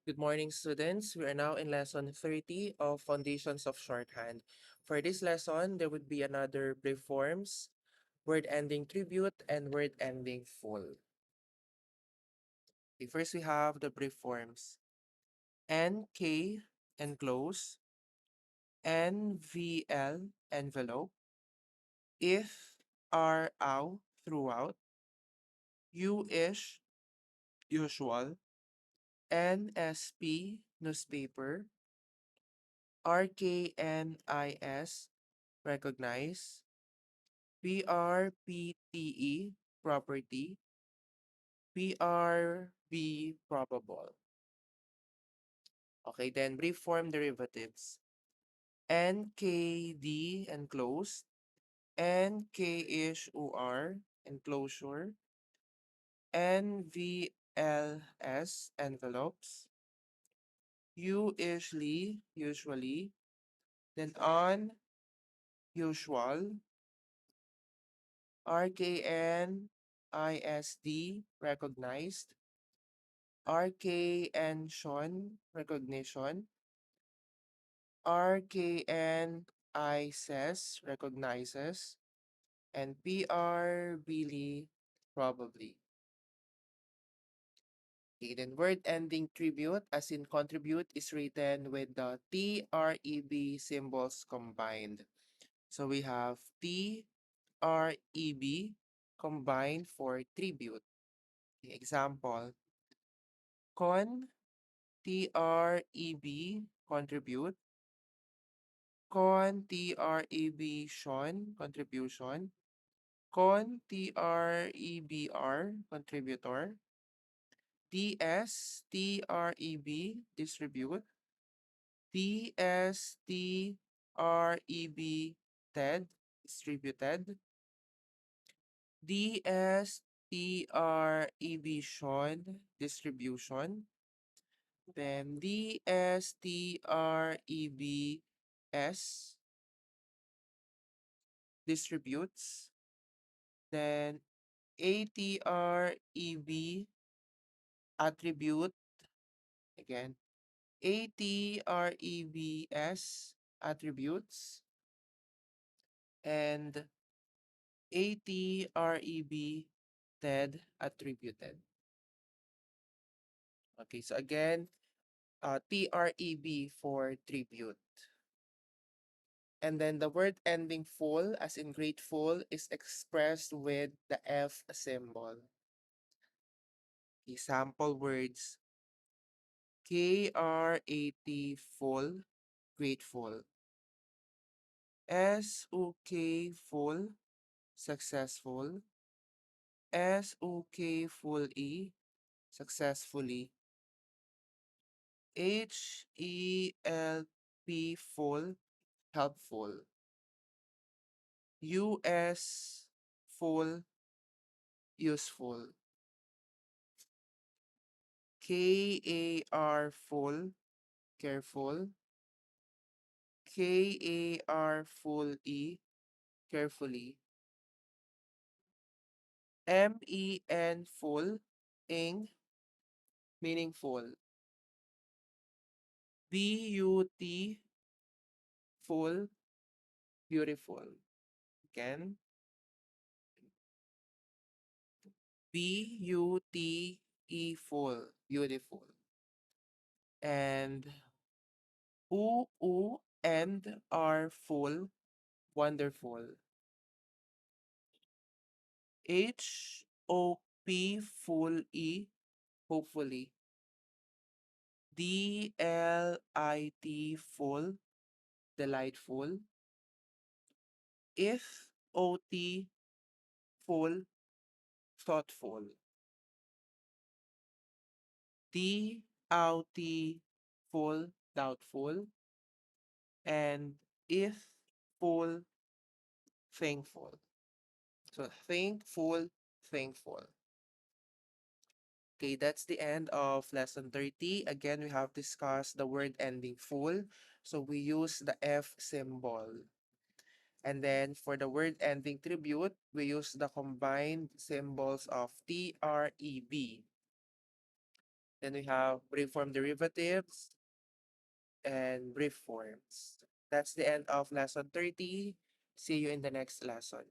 Good morning, students. We are now in lesson 30 of Foundations of Shorthand. For this lesson, there would be another brief forms, word ending tribute, and word ending full. Okay, first, we have the brief forms. NK, enclose. NVL, envelope. If, are, ow, throughout. U-ish, usual. NSP, newspaper. RKNIS, recognize. PRPTE, property. PRB, probable. Okay, then brief form derivatives. NKD, enclosed. NKish UR, enclosure. NVLS, envelopes. Usually, usually. Then on, usual. RKNISD, recognized. RKNSHON, recognition. RKNISES, recognizes. And PRBly, probably. Okay, then word ending tribute, as in contribute, is written with the TREB symbols combined. So we have TREB combined for tribute. Okay, example, con, TREB, contribute. Contribution, contribution. Contrebr, contributor. DSTREB, distribute. DSTREB, TED, distributed. DSTREB, Sean, distribution. Then DSTREBS, distributes. Then ATREB, attribute. Again, ATREBS, attributes. And ATREB, TED, attributed. Okay, so again, TREB for tribute. And then the word ending full, as in grateful, is expressed with the F symbol. Example words, KRAT, full, grateful. SOK, full, successful. SOK, full E, successfully. HELP, full, helpful. US, full, useful. KAR, full, careful. KAR, full E, carefully. MEN, full, ing, meaningful. BUT, full, beautiful. Again, BUTE, full, beautiful. And UU and are full, wonderful. HOP, full E, hopefully. DLIT, full, delightful. If OT, full, thoughtful. DOUT, full, doubtful. And if full, thankful. So thankful, thankful. Okay, that's the end of lesson 30. Again, we have discussed the word ending full. So we use the F symbol. And then for the word ending tribute, we use the combined symbols of TREB. Then we have brief form derivatives and brief forms. That's the end of lesson 30. See you in the next lesson.